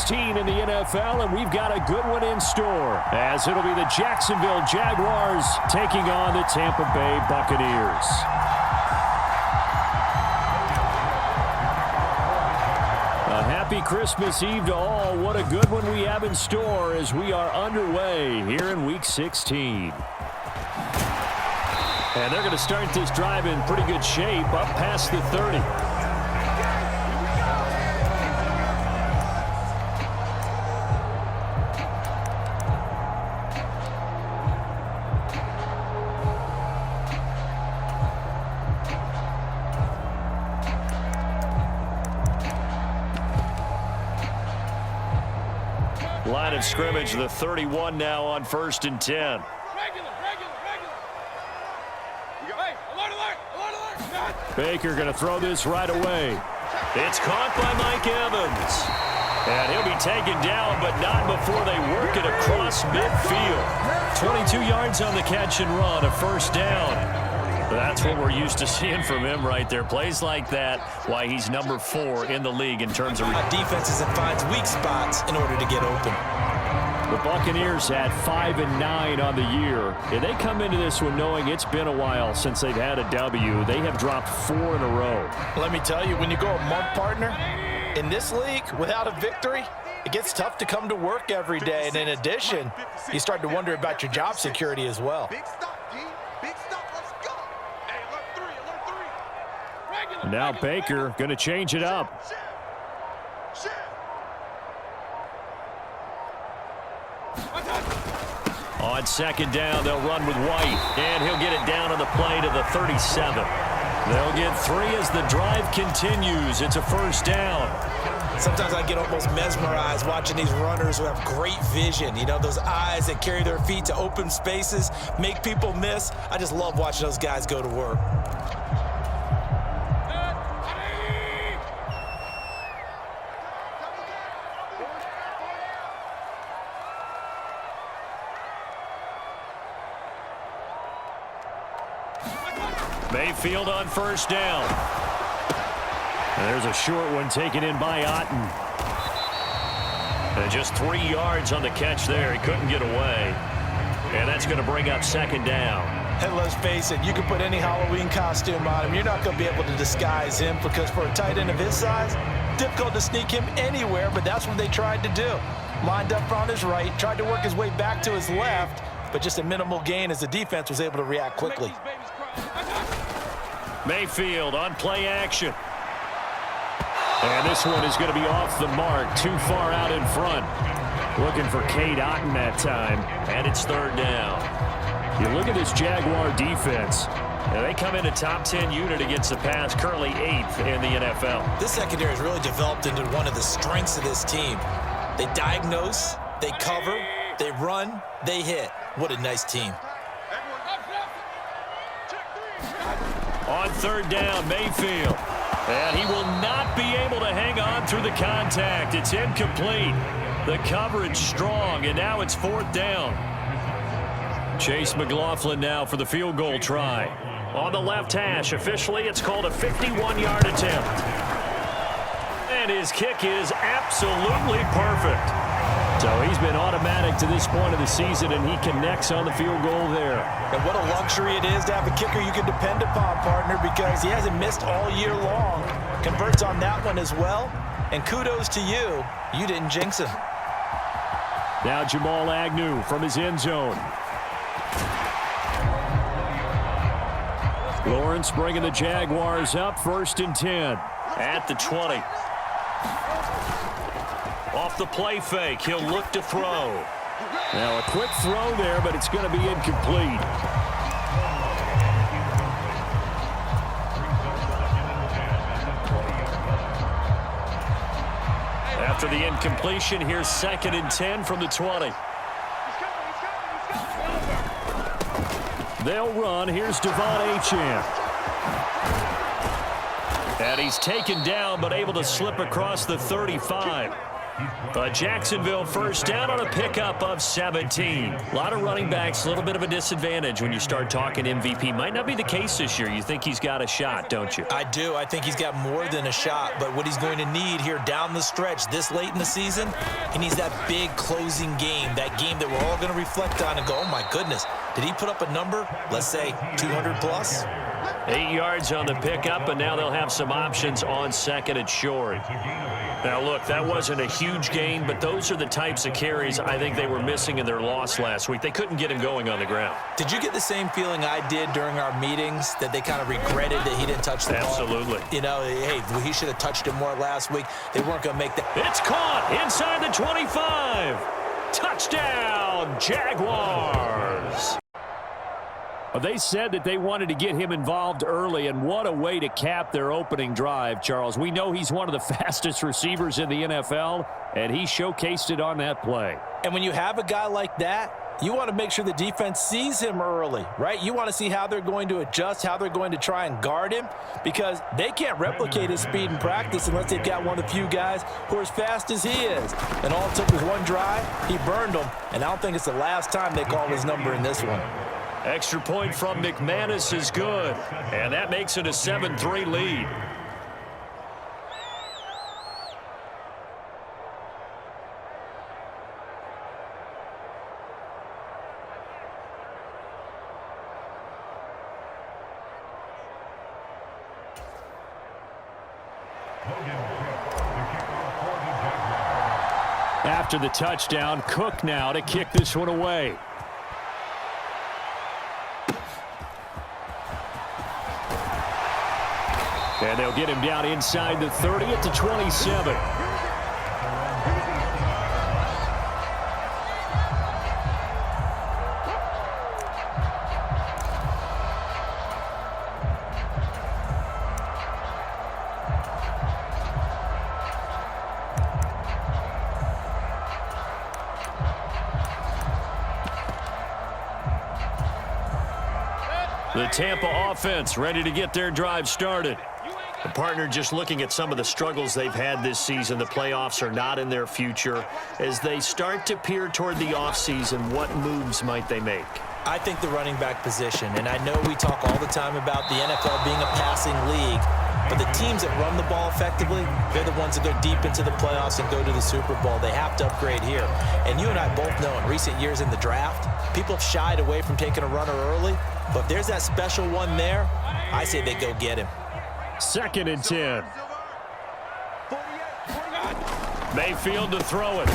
16 in the NFL, and we've got a good one in store, as it'll be the Jacksonville Jaguars taking on the Tampa Bay Buccaneers. A happy Christmas Eve to all. What a good one we have in store as we are underway here in Week 16. And they're going to start this drive in pretty good shape, up past the 30. Line of scrimmage, the 31 now on 1st and 10. Baker going to throw this right away. It's caught by Mike Evans. And he'll be taken down, but not before they work it across midfield. 22 yards on the catch and run, a first down. That's what we're used to seeing from him right there. Plays like that, why he's number 4 in the league in terms of defenses and finds weak spots in order to get open. The Buccaneers had 5 and 9 on the year. And they come into this one knowing it's been a while since they've had a W. They have dropped 4 in a row. Let me tell you, when you go a month, partner, in this league, without a victory, it gets tough to come to work every day. And in addition, you start to wonder about your job security as well. Now Baker going to change it up. On 2nd down, they'll run with White, and he'll get it down on the play to the 37. They'll get 3 as the drive continues. It's a first down. Sometimes I get almost mesmerized watching these runners who have great vision. You know, those eyes that carry their feet to open spaces, make people miss. I just love watching those guys go to work. Mayfield on 1st down. And there's a short one taken in by Otten. And just 3 yards on the catch there. He couldn't get away. And that's going to bring up 2nd down. And let's face it, you can put any Halloween costume on him. You're not going to be able to disguise him because for a tight end of his size, difficult to sneak him anywhere, but that's what they tried to do. Lined up on his right, tried to work his way back to his left, but just a minimal gain as the defense was able to react quickly. Mayfield on play action. And this one is going to be off the mark, too far out in front. Looking for Cade Otten that time, and it's 3rd down. You look at this Jaguar defense. Now they come in a top 10 unit against the pass, currently 8th in the NFL. This secondary has really developed into one of the strengths of this team. They diagnose, they cover, they run, they hit. What a nice team. On 3rd down, Mayfield. And he will not be able to hang on through the contact. It's incomplete. The coverage strong, and now it's 4th down. Chase McLaughlin now for the field goal try. On the left hash, officially it's called a 51-yard attempt. And his kick is absolutely perfect. So he's been automatic to this point of the season, and he connects on the field goal there. And what a luxury it is to have a kicker you can depend upon, partner, because he hasn't missed all year long. Converts on that one as well. And kudos to you. You didn't jinx him. Now Jamal Agnew from his end zone. Lawrence bringing the Jaguars up, 1st and 10. At the 20. Off the play fake, he'll look to throw. Now a quick throw there, but it's going to be incomplete. After the incompletion, here's 2nd and 10 from the 20. They'll run. Here's Devon Achane. And he's taken down, but able to slip across the 35. Jacksonville first down on a pickup of 17. A lot of running backs, a little bit of a disadvantage when you start talking MVP. Might not be the case this year. You think he's got a shot, don't you? I do. I think he's got more than a shot. But what he's going to need here down the stretch this late in the season, he needs that big closing game, that game that we're all going to reflect on and go, oh, my goodness, did he put up a number, let's say 200 plus? 8 yards on the pickup, and now they'll have some options on second and short. Now, look, that wasn't a huge gain, but those are the types of carries I think they were missing in their loss last week. They couldn't get him going on the ground. Did you get the same feeling I did during our meetings, that they kind of regretted that he didn't touch the ball? Absolutely. You know, hey, he should have touched it more last week. They weren't going to make that. It's caught inside the 25. Touchdown, Jaguars. They said that they wanted to get him involved early, and what a way to cap their opening drive, Charles. We know he's one of the fastest receivers in the NFL, and he showcased it on that play. And when you have a guy like that, you want to make sure the defense sees him early, right? You want to see how they're going to adjust, how they're going to try and guard him, because they can't replicate his speed in practice unless they've got one of the few guys who are as fast as he is. And all it took was one drive. He burned them, and I don't think it's the last time they call his number in this one. Extra point from McManus is good, and that makes it a 7-3 lead. After the touchdown, Cook now to kick this one away. And they'll get him down inside the 30 at the 27. The Tampa offense ready to get their drive started. The partner just looking at some of the struggles they've had this season. The playoffs are not in their future. As they start to peer toward the offseason, what moves might they make? I think the running back position, and I know we talk all the time about the NFL being a passing league, but the teams that run the ball effectively, they're the ones that go deep into the playoffs and go to the Super Bowl. They have to upgrade here. And you and I both know in recent years in the draft, people have shied away from taking a runner early, but if there's that special one there, I say they go get him. 2nd and 10. Mayfield to throw it.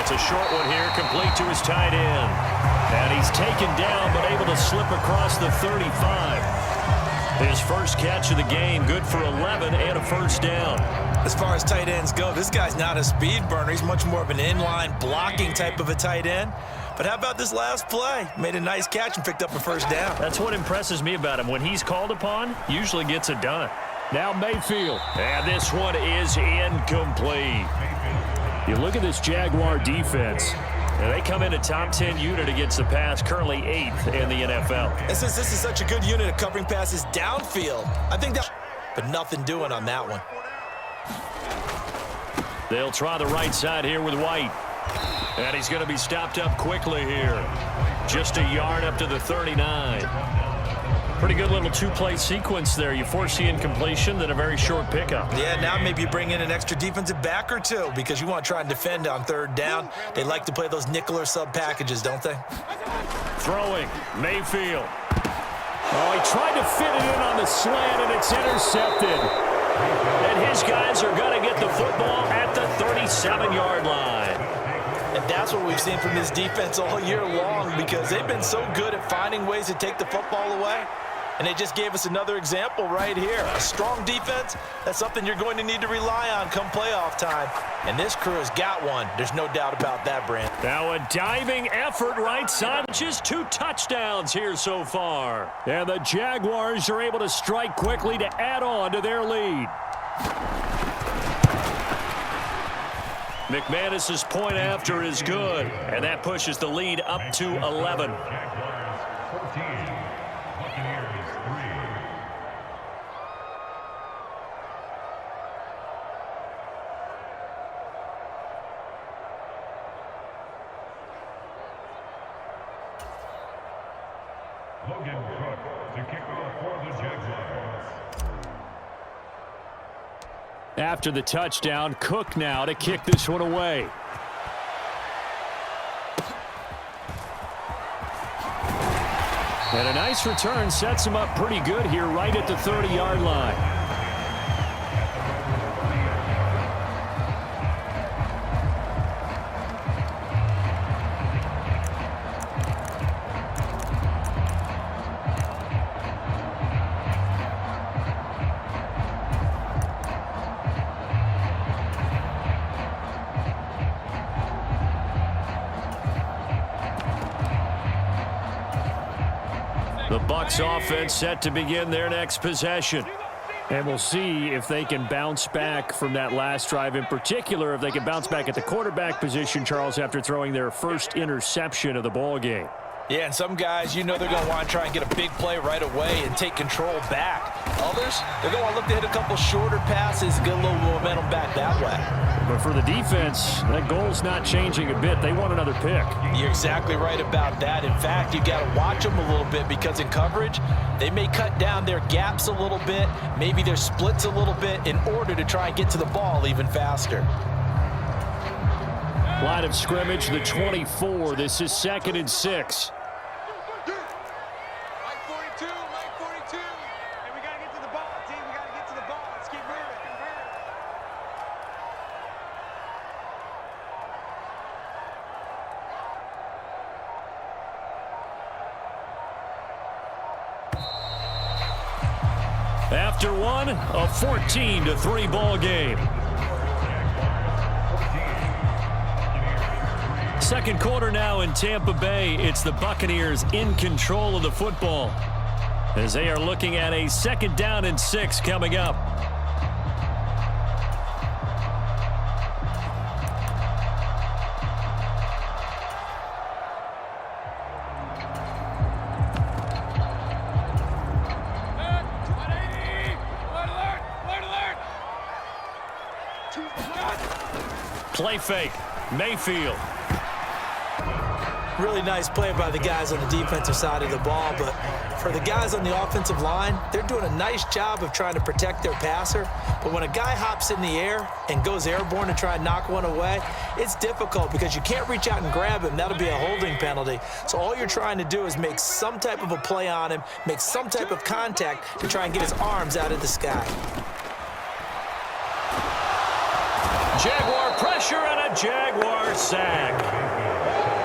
It's a short one here, complete to his tight end. And he's taken down, but able to slip across the 35. His first catch of the game, good for 11 and a first down. As far as tight ends go, this guy's not a speed burner. He's much more of an inline blocking type of a tight end. But how about this last play? Made a nice catch and picked up a first down. That's what impresses me about him. When he's called upon, usually gets it done. Now Mayfield. And this one is incomplete. You look at this Jaguar defense. And they come in a top 10 unit against the pass, currently 8th in the NFL. And since this is such a good unit of covering passes downfield, I think that, but nothing doing on that one. They'll try the right side here with White. And he's going to be stopped up quickly here. Just a yard up to the 39. Pretty good little two-play sequence there. You force the incompletion, then a very short pickup. Yeah, now maybe you bring in an extra defensive back or two because you want to try and defend on 3rd down. They like to play those nickel or sub packages, don't they? Throwing, Mayfield. Oh, he tried to fit it in on the slant, and it's intercepted. And his guys are going to get the football at the 37-yard line. And that's what we've seen from this defense all year long because they've been so good at finding ways to take the football away. And they just gave us another example right here. A strong defense, that's something you're going to need to rely on come playoff time. And this crew has got one. There's no doubt about that, Brand. Now a diving effort right side. Just 2 touchdowns here so far. And the Jaguars are able to strike quickly to add on to their lead. McManus's point after is good. And that pushes the lead up to 11. to kick off for the Jags. After the touchdown, Cook now to kick this one away. And a nice return sets him up pretty good here right at the 30-yard line. The Bucs offense set to begin their next possession. And we'll see if they can bounce back from that last drive. In particular, if they can bounce back at the quarterback position, Charles, after throwing their first interception of the ball game. Yeah, and some guys, you know they're going to want to try and get a big play right away and take control back. Others, they're going to want to look to hit a couple shorter passes and get a little momentum back that way. But for the defense, that goal's not changing a bit. They want another pick. You're exactly right about that. In fact, you got to watch them a little bit because in coverage, they may cut down their gaps a little bit, maybe their splits a little bit in order to try and get to the ball even faster. Line of scrimmage, the 24. This is 2nd and 6. After one, a 14-3 ball game. Second quarter now in Tampa Bay. It's the Buccaneers in control of the football as they are looking at a 2nd down and 6 coming up. Play fake. Mayfield. Really nice play by the guys on the defensive side of the ball, but for the guys on the offensive line, they're doing a nice job of trying to protect their passer. But when a guy hops in the air and goes airborne to try and knock one away, it's difficult because you can't reach out and grab him. That'll be a holding penalty. So all you're trying to do is make some type of a play on him, make some type of contact to try and get his arms out of the sky. Jaguar pressure and a Jaguar sack.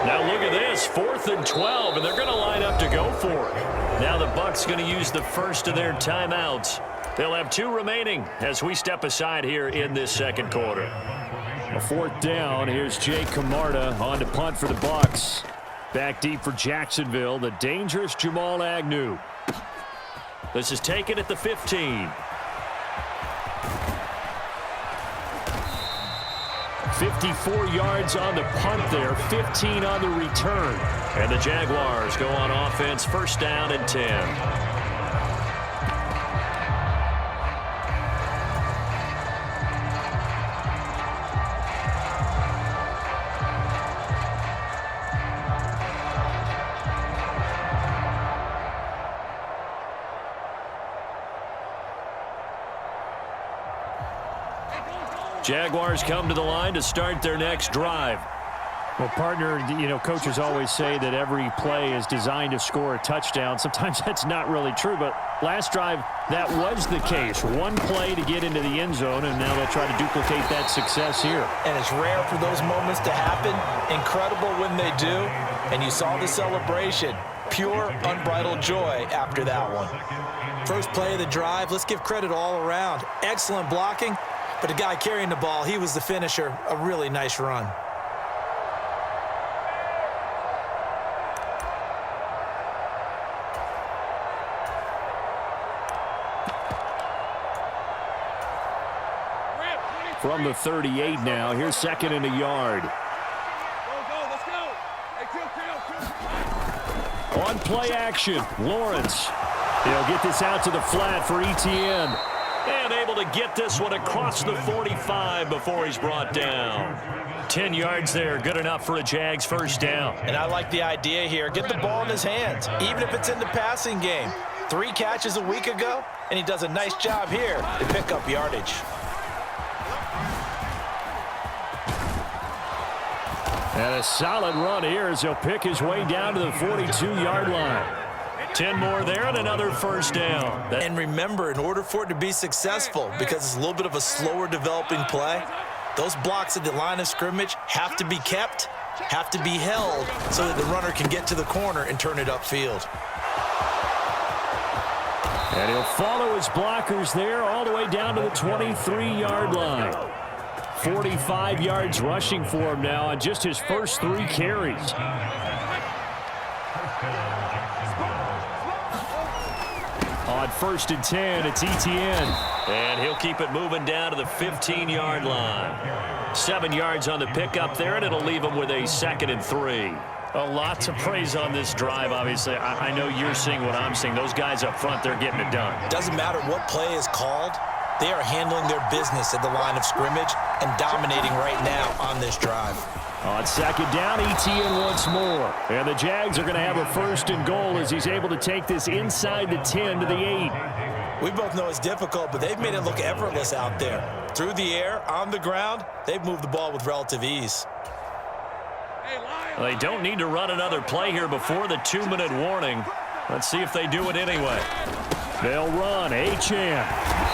Now look at this, 4th and 12, and they're going to line up to go for it. Now the Bucs going to use the first of their timeouts. They'll have 2 remaining as we step aside here in this second quarter. A 4th down. Here's Jake Camarda on to punt for the Bucs. Back deep for Jacksonville, the dangerous Jamal Agnew. This is taken at the 15. 54 yards on the punt there, 15 on the return. And the Jaguars go on offense, 1st down and 10. Jaguars come to the line to start their next drive. Well, partner, you know, coaches always say that every play is designed to score a touchdown. Sometimes that's not really true, but last drive, that was the case. One play to get into the end zone, and now they'll try to duplicate that success here. And it's rare for those moments to happen. Incredible when they do. And you saw the celebration. Pure, unbridled joy after that one. First play of the drive, let's give credit all around. Excellent blocking. But the guy carrying the ball, he was the finisher. A really nice run. From the 38 now, here's 2nd and a yard. Let's go. On play action, Lawrence. He'll get this out to the flat for Etienne. And able to get this one across the 45 before he's brought down. 10 yards there, good enough for a Jags first down. And I like the idea here. Get the ball in his hands, even if it's in the passing game. 3 catches a week ago, and he does a nice job here to pick up yardage. And a solid run here as he'll pick his way down to the 42-yard line. 10 more there and another first down. And remember, in order for it to be successful, because it's a little bit of a slower developing play, those blocks at the line of scrimmage have to be kept, have to be held, so that the runner can get to the corner and turn it upfield. And he'll follow his blockers there all the way down to the 23-yard line. 45 yards rushing for him now on just his first 3 carries. On 1st and 10, it's Etienne. And he'll keep it moving down to the 15-yard line. 7 yards on the pickup there, and it'll leave him with a 2nd and 3. A lot to praise on this drive, obviously. I know you're seeing what I'm seeing. Those guys up front, they're getting it done. Doesn't matter what play is called. They are handling their business at the line of scrimmage and dominating right now on this drive. On 2nd down, Etienne once more. And the Jags are going to have a 1st and goal as he's able to take this inside the 10 to the 8. We both know it's difficult, but they've made it look effortless out there. Through the air, on the ground, they've moved the ball with relative ease. They don't need to run another play here before the 2-minute warning. Let's see if they do it anyway. They'll run. Achane.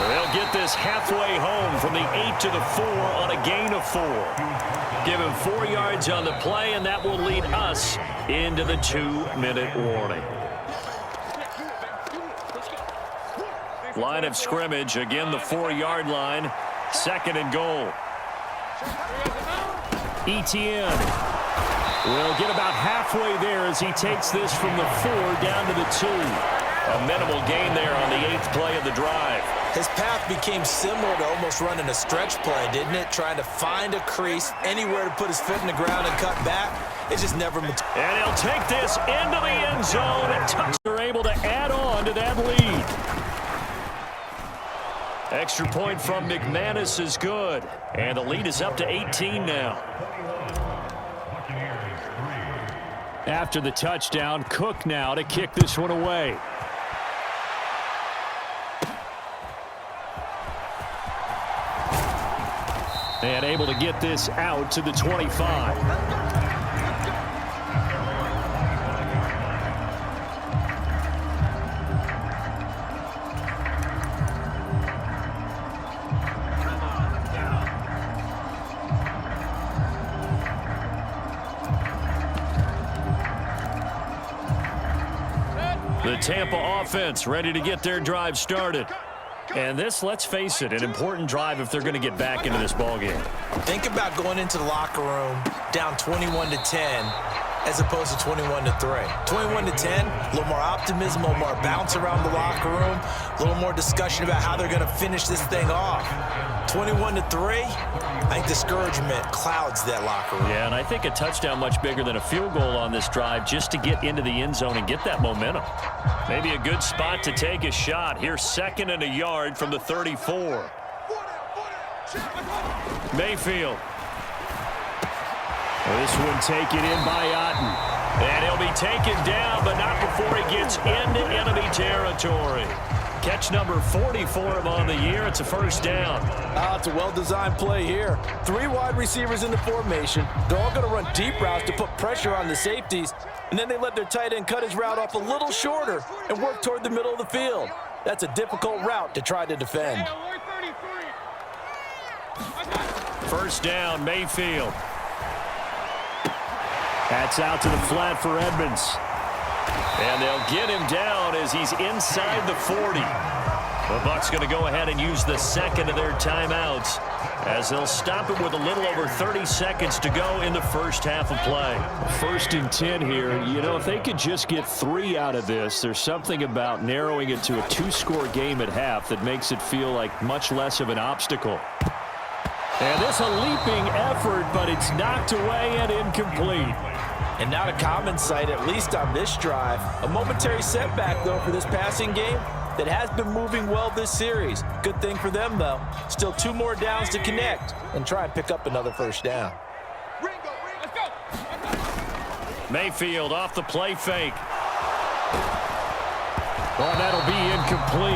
They'll get this halfway home from the 8 to the 4 on a gain of 4. Give him 4 yards on the play, and that will lead us into the 2-minute warning. Line of scrimmage, again the 4-yard line. 2nd and goal. Etienne will get about halfway there as he takes this from the 4 down to the 2. A minimal gain there on the 8th play of the drive. His path became similar to almost running a stretch play, didn't it? Trying to find a crease, anywhere to put his foot in the ground and cut back. It just never materialized. And he'll take this into the end zone. And they're able to add on to that lead. Extra point from McManus is good. And the lead is up to 18 now. After the touchdown, Cook now to kick this one away. And able to get this out to the 25. The Tampa offense ready to get their drive started. And this, let's face it, an important drive if they're going to get back into this ballgame. Think about going into the locker room down 21-10 as opposed to 21-3. 21-10, a little more optimism, a little more bounce around the locker room, a little more discussion about how they're going to finish this thing off. 21-3, I think discouragement clouds that locker room. Yeah, and I think a touchdown much bigger than a field goal on this drive just to get into the end zone and get that momentum. Maybe a good spot to take a shot. Here's 2nd and a yard from the 34. Mayfield. This one taken in by Otten. And he'll be taken down, but not before he gets into enemy territory. Catch number 40 for him on the year. It's a first down. It's a well-designed play here. 3 wide receivers in the formation. They're all going to run deep routes to put pressure on the safeties, and then they let their tight end cut his route off a little shorter and work toward the middle of the field. That's a difficult route to try to defend. First down, Mayfield. That's out to the flat for Edmonds. And they'll get him down as he's inside the 40. The Bucs going to go ahead and use the 2nd of their timeouts as they'll stop it with a little over 30 seconds to go in the first half of play. 1st and 10 here. You know, if they could just get 3 out of this, there's something about narrowing it to a 2-score game at half that makes it feel like much less of an obstacle. And this a leaping effort, but it's knocked away and incomplete. And not a common sight, at least on this drive. A momentary setback, though, for this passing game. that has been moving well this series. Good thing for them, though. Still 2 more downs to connect and try and pick up another first down. Let's go. Mayfield off the play fake. Oh, that'll be incomplete.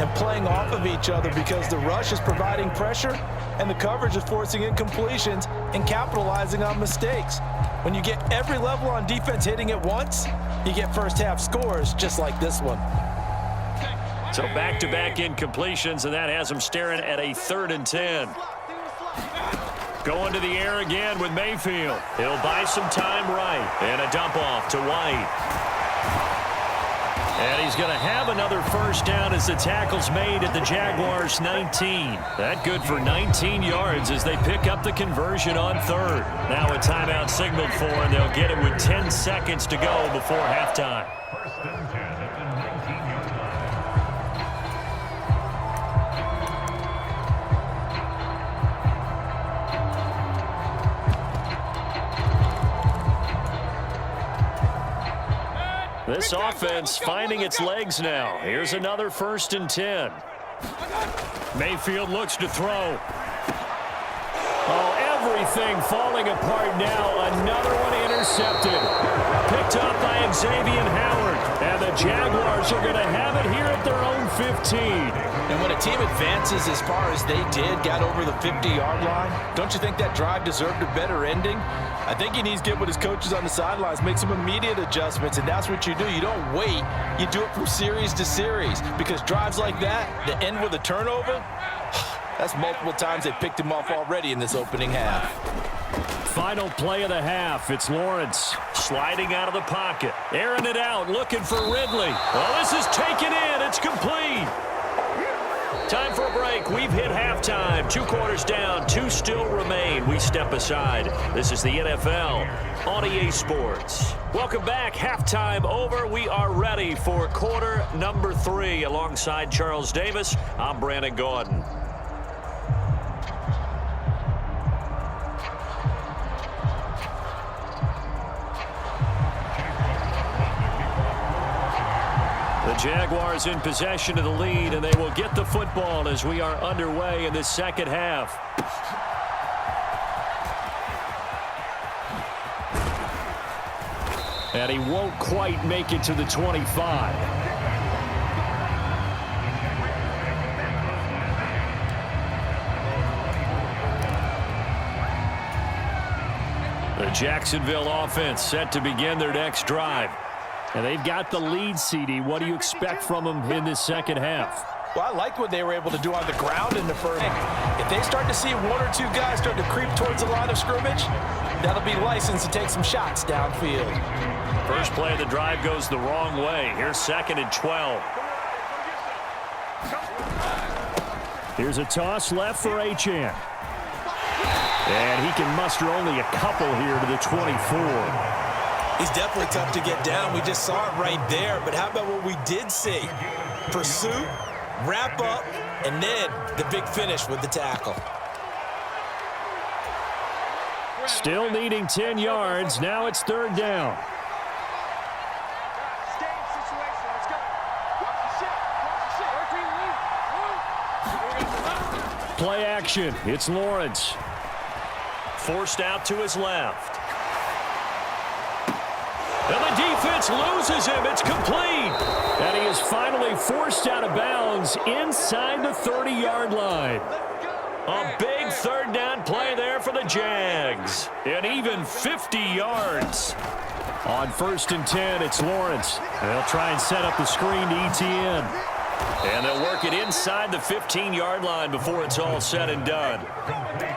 And playing off of each other because the rush is providing pressure and the coverage is forcing incompletions and capitalizing on mistakes. When you get every level on defense hitting at once, you get first half scores just like this one. So back-to-back incompletions, and that has him staring at a 3rd and 10. Going to the air again with Mayfield. He'll buy some time right. And a dump off to White. And he's going to have another first down as the tackle's made at the Jaguars' 19. That good for 19 yards as they pick up the conversion on 3rd. Now a timeout signaled for, and they'll get it with 10 seconds to go before halftime. First and 10 at the 19-yard line. This offense finding its legs now. Here's another 1st and 10. Mayfield looks to throw. Oh, everything falling apart now. Another one intercepted. Picked up by Xavier Howard. And the Jaguars are going to have it here at their own 15. And when a team advances as far as they did, got over the 50-yard line, don't you think that drive deserved a better ending? I think he needs to get with his coaches on the sidelines, make some immediate adjustments, and that's what you do. You don't wait. You do it from series to series because drives like that end with a turnover, that's multiple times they picked him off already in this opening half. Final play of the half. It's Lawrence sliding out of the pocket. Airing it out, looking for Ridley. Well, this is taken in. It's complete. Time for a break. We've hit halftime. 2 quarters down. 2 still remain. We step aside. This is the NFL on EA Sports. Welcome back. Halftime over. We are ready for quarter number 3. Alongside Charles Davis, I'm Brandon Gordon. The Jaguars in possession of the lead, and they will get the football as we are underway in this second half. And he won't quite make it to the 25. The Jacksonville offense set to begin their next drive. And they've got the lead, CD. What do you expect from them in this second half? Well, I liked what they were able to do on the ground in the first. If they start to see 1 or 2 guys start to creep towards the line of scrimmage, that'll be licensed to take some shots downfield. First play of the drive goes the wrong way. Here's 2nd and 12. Here's a toss left for Achane. And he can muster only a couple here to the 24. He's definitely tough to get down. We just saw it right there. But how about what we did see? Pursuit, wrap up, and then the big finish with the tackle. Still needing 10 yards. Now it's 3rd down. Play action. It's Lawrence. Forced out to his left. And the defense loses him. It's complete. And he is finally forced out of bounds inside the 30-yard line. A big 3rd down play there for the Jags. And even 50 yards. On 1st and 10, it's Lawrence. They'll try and set up the screen to ETN. And they'll work it inside the 15-yard line before it's all said and done.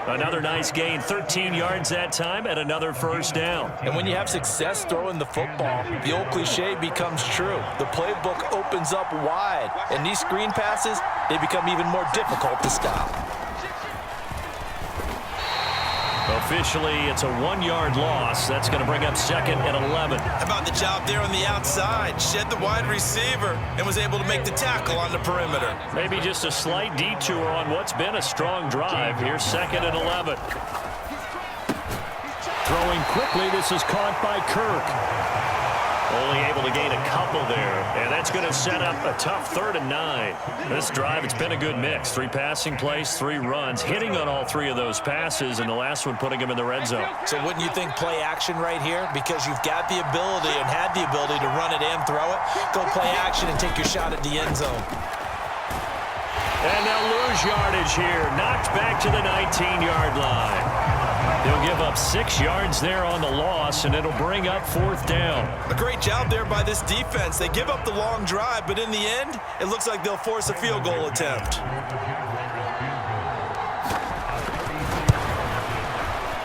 Another nice gain, 13 yards that time, and another first down. And when you have success throwing the football, the old cliche becomes true. The playbook opens up wide, and these screen passes, they become even more difficult to stop. Officially, it's a 1-yard loss. That's going to bring up 2nd and 11. How about the job there on the outside? Shed the wide receiver and was able to make the tackle on the perimeter. Maybe just a slight detour on what's been a strong drive. Here's 2nd and 11. Throwing quickly, this is caught by Kirk. Only able to gain a couple there, and that's going to set up a tough 3rd and 9. This drive, it's been a good mix. 3 passing plays, 3 runs, hitting on all 3 of those passes, and the last one putting him in the red zone. So wouldn't you think play action right here? Because you've got the ability and had the ability to run it and throw it. Go play action and take your shot at the end zone. And they'll lose yardage here. Knocked back to the 19-yard line. They'll give up 6 yards there on the loss, and it'll bring up 4th down. A great job there by this defense. They give up the long drive, but in the end, it looks like they'll force a field goal attempt.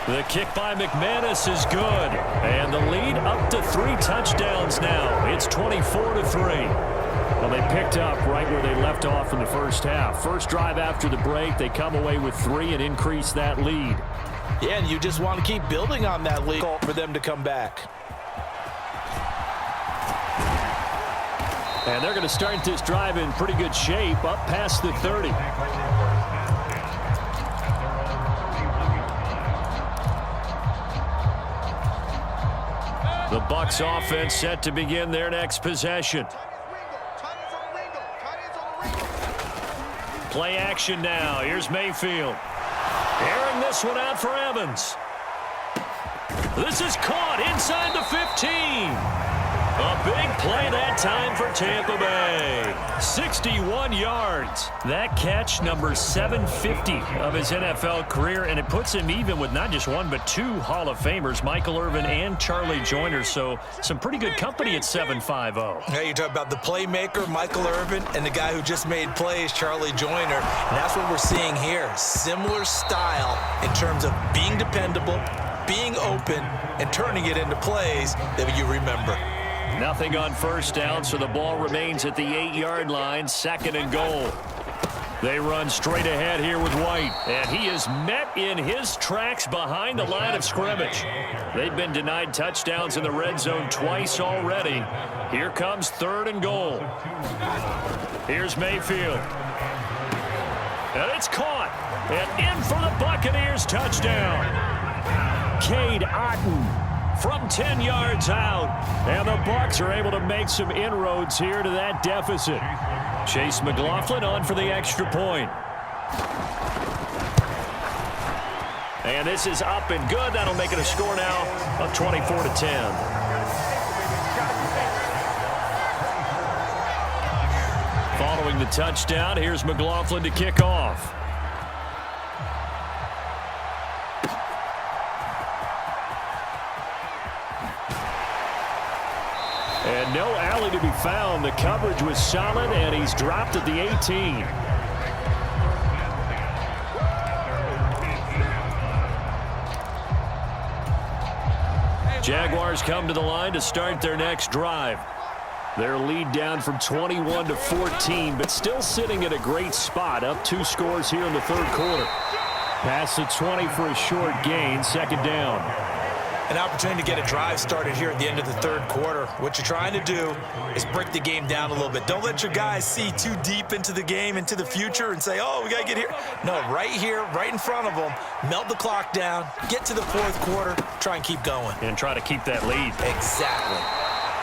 The kick by McManus is good, and the lead up to 3 touchdowns now. It's 24-3. Well, they picked up right where they left off in the first half. First drive after the break, they come away with 3 and increase that lead. Yeah, and you just want to keep building on that lead for them to come back. And they're going to start this drive in pretty good shape, up past the 30. The Bucs offense set to begin their next possession. Play action now. Here's Mayfield. Airing this one out for Evans. This is caught inside the 15. A big play that time for Tampa Bay. 61 yards. That catch, number 750 of his NFL career, and it puts him even with not just 1 but 2 Hall of Famers, Michael Irvin and Charlie Joyner. So some pretty good company at 750. Now you're talking about the playmaker, Michael Irvin, and the guy who just made plays, Charlie Joyner. And that's what we're seeing here. Similar style in terms of being dependable, being open, and turning it into plays that you remember. Nothing on first down, so the ball remains at the 8-yard line, 2nd and goal. They run straight ahead here with White, and he is met in his tracks behind the line of scrimmage. They've been denied touchdowns in the red zone twice already. Here comes 3rd and goal. Here's Mayfield. And it's caught. And in for the Buccaneers touchdown. Cade Otton from 10 yards out. And the Bucs are able to make some inroads here to that deficit. Chase McLaughlin on for the extra point. And this is up and good. That'll make it a score now of 24-10. Following the touchdown, here's McLaughlin to kick off. And no alley to be found. The coverage was solid, and he's dropped at the 18. Jaguars come to the line to start their next drive. Their lead down from 21 to 14, but still sitting at a great spot, up 2 scores here in the 3rd quarter. Past the 20 for a short gain, 2nd down. An opportunity to get a drive started here at the end of the 3rd quarter. What you're trying to do is break the game down a little bit. Don't let your guys see too deep into the game, into the future, and say, oh, we got to get here. No, right here, right in front of them, melt the clock down, get to the 4th quarter, try and keep going. And try to keep that lead. Exactly.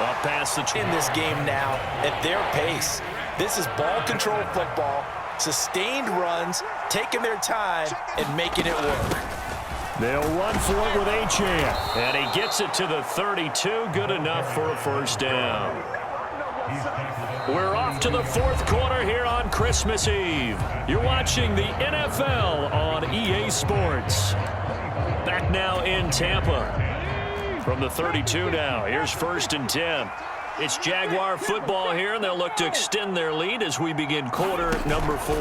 Up past the in this game now at their pace. This is ball control football, sustained runs, taking their time, and making it work. They'll run for it with Achane. And he gets it to the 32. Good enough for a first down. We're off to the 4th quarter here on Christmas Eve. You're watching the NFL on EA Sports. Back now in Tampa. From the 32 now, here's 1st and 10. It's Jaguar football here, and they'll look to extend their lead as we begin quarter number 4.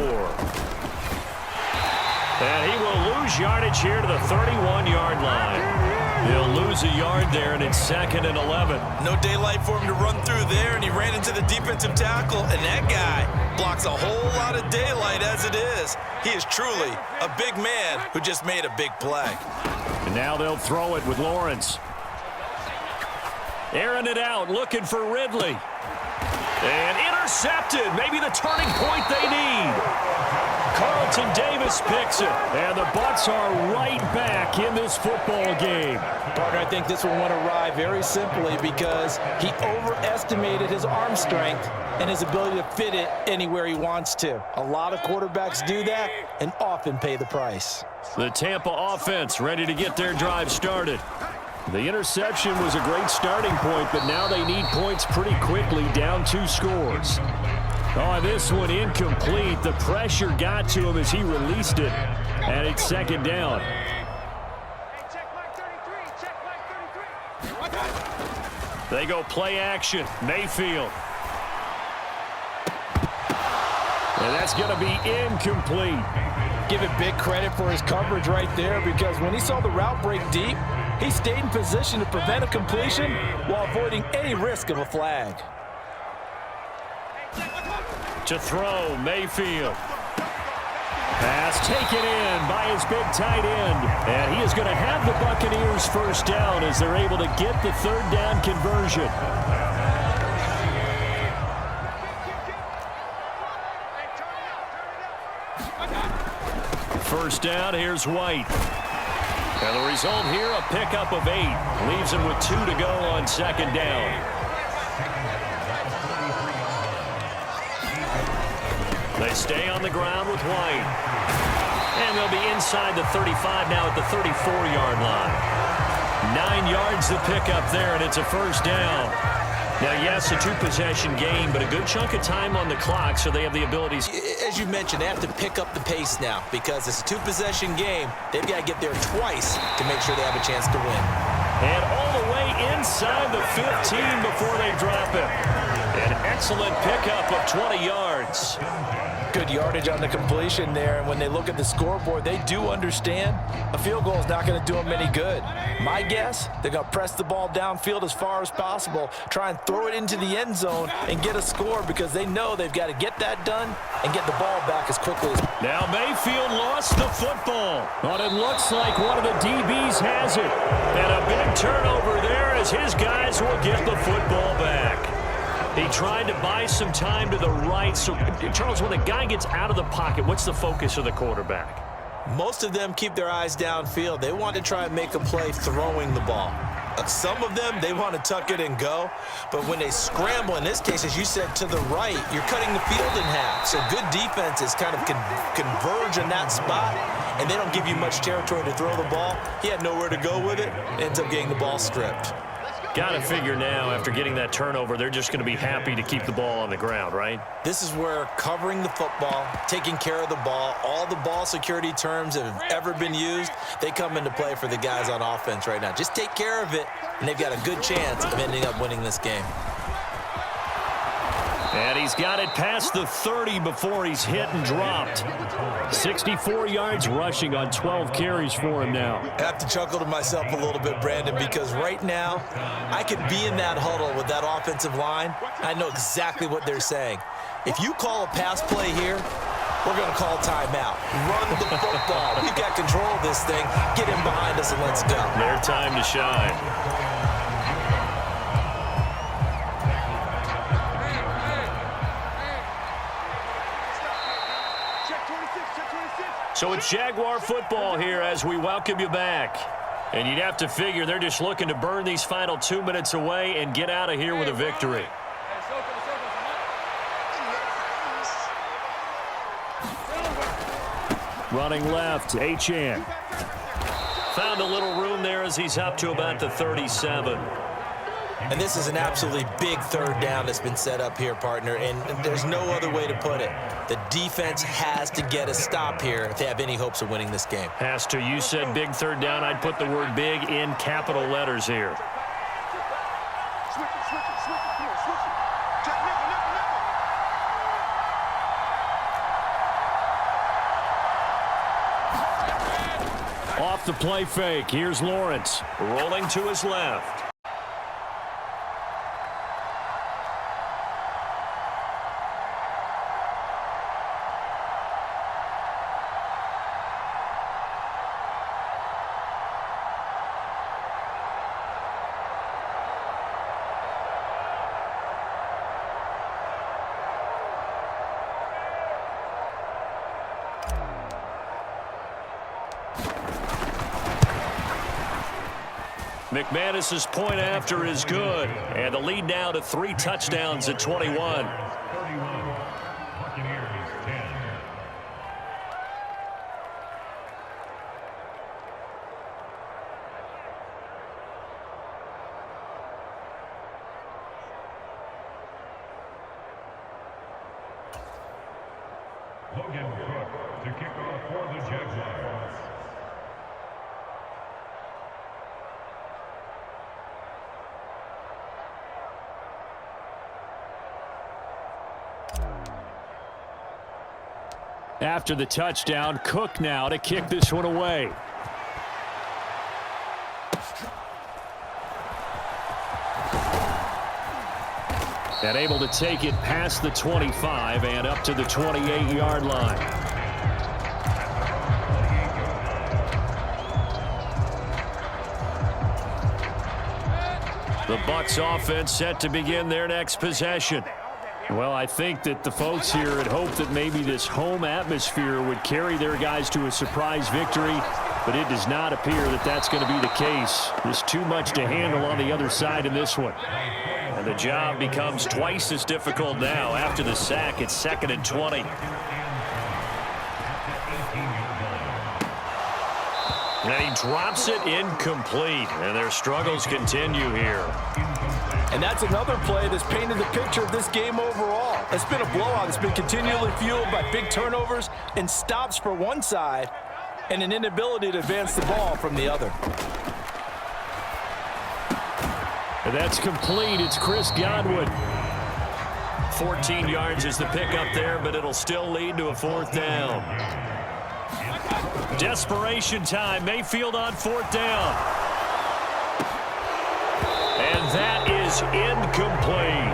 And he will lose yardage here to the 31-yard line. He'll lose a yard there, and it's 2nd and 11. No daylight for him to run through there, and he ran into the defensive tackle, and that guy blocks a whole lot of daylight as it is. He is truly a big man who just made a big play. And now they'll throw it with Lawrence. Airing it out, looking for Ridley. And intercepted. Maybe the turning point they need. Carlton Davis picks it. And the Bucs are right back in this football game. Partner, I think this one went awry very simply because he overestimated his arm strength and his ability to fit it anywhere he wants to. A lot of quarterbacks do that and often pay the price. The Tampa offense ready to get their drive started. The interception was a great starting point, but now they need points pretty quickly, down 2 scores. Oh, this one incomplete. The pressure got to him as he released it, and it's second down. They go play action. Mayfield. And that's going to be incomplete. Give it big credit for his coverage right there, because when he saw the route break deep, he stayed in position to prevent a completion while avoiding any risk of a flag. To throw, Mayfield. Pass taken in by his big tight end. And he is going to have the Buccaneers first down as they're able to get the third down conversion. First down, here's White. And the result here, a pickup of 8. Leaves him with 2 to go on second down. They stay on the ground with White. And they'll be inside the 35 now at the 34-yard line. 9 yards to pick up there, and it's a first down. Now, yes, a 2-possession game, but a good chunk of time on the clock, so they have the abilities. As you mentioned, they have to pick up the pace now because it's a 2-possession game. They've got to get there twice to make sure they have a chance to win. And all the way inside the 15 before they drop it. An excellent pickup of 20 yards. Good yardage on the completion there, and when they look at the scoreboard, they do understand a field goal is not going to do them any good. My guess, they're going to press the ball downfield as far as possible, try and throw it into the end zone and get a score because they know they've got to get that done and get the ball back as quickly as possible. Now Mayfield lost the football, but it looks like one of the DBs has it. And a big turnover there as his guys will get the football back. He tried to buy some time to the right. So, Charles, when the guy gets out of the pocket, what's the focus of the quarterback? Most of them keep their eyes downfield. They want to try and make a play throwing the ball. Some of them, they want to tuck it and go. But when they scramble, in this case, as you said, to the right, you're cutting the field in half. So good defenses kind of converge in that spot, and they don't give you much territory to throw the ball. He had nowhere to go with it. Ends up getting the ball stripped. Got to figure now, after getting that turnover, they're just going to be happy to keep the ball on the ground, right? This is where covering the football, taking care of the ball, all the ball security terms that have ever been used, they come into play for the guys on offense right now. Just take care of it, and they've got a good chance of ending up winning this game. And he's got it past the 30 before he's hit and dropped. 64 yards rushing on 12 carries for him now. I have to chuckle to myself a little bit, Brandon, because right now I could be in that huddle with that offensive line. I know exactly what they're saying. If you call a pass play here, we're going to call timeout. Run the football. We've got control of this thing. Get in behind us and let's go. Their time to shine. So it's Jaguar football here as we welcome you back. And you'd have to figure they're just looking to burn these final 2 minutes away and get out of here with a victory. Running left, Achane. Found a little room there as he's up to about the 37. And this is an absolutely big third down that's been set up here, partner, and there's no other way to put it. The defense has to get a stop here if they have any hopes of winning this game. Has to. You said big third down. I'd put the word big in capital letters here. Off the play fake. Here's Lawrence rolling to his left. McManus's point after is good. And the lead now to 3 touchdowns at 21. 31. Buccaneers 10. Logan Cook to kick off for the Jags. After the touchdown, Cook now to kick this one away. And able to take it past the 25 and up to the 28-yard line. The Bucs offense set to begin their next possession. Well, I think that the folks here had hoped that maybe this home atmosphere would carry their guys to a surprise victory, but it does not appear that that's going to be the case. There's too much to handle on the other side in this one. And the job becomes twice as difficult now after the sack. It's 2nd and 20. And he drops it incomplete. And their struggles continue here. And that's another play that's painted the picture of this game overall. It's been a blowout. It's been continually fueled by big turnovers and stops for one side and an inability to advance the ball from the other. And that's complete. It's Chris Godwin. 14 yards is the pickup there, but it'll still lead to a 4th down. Desperation time. Mayfield on 4th down. And that is incomplete.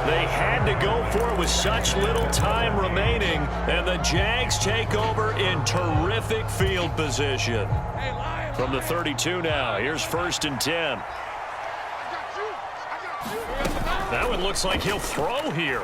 They had to go for it with such little time remaining, and the Jags take over in terrific field position. From the 32 now, here's 1st and 10. That one looks like he'll throw here.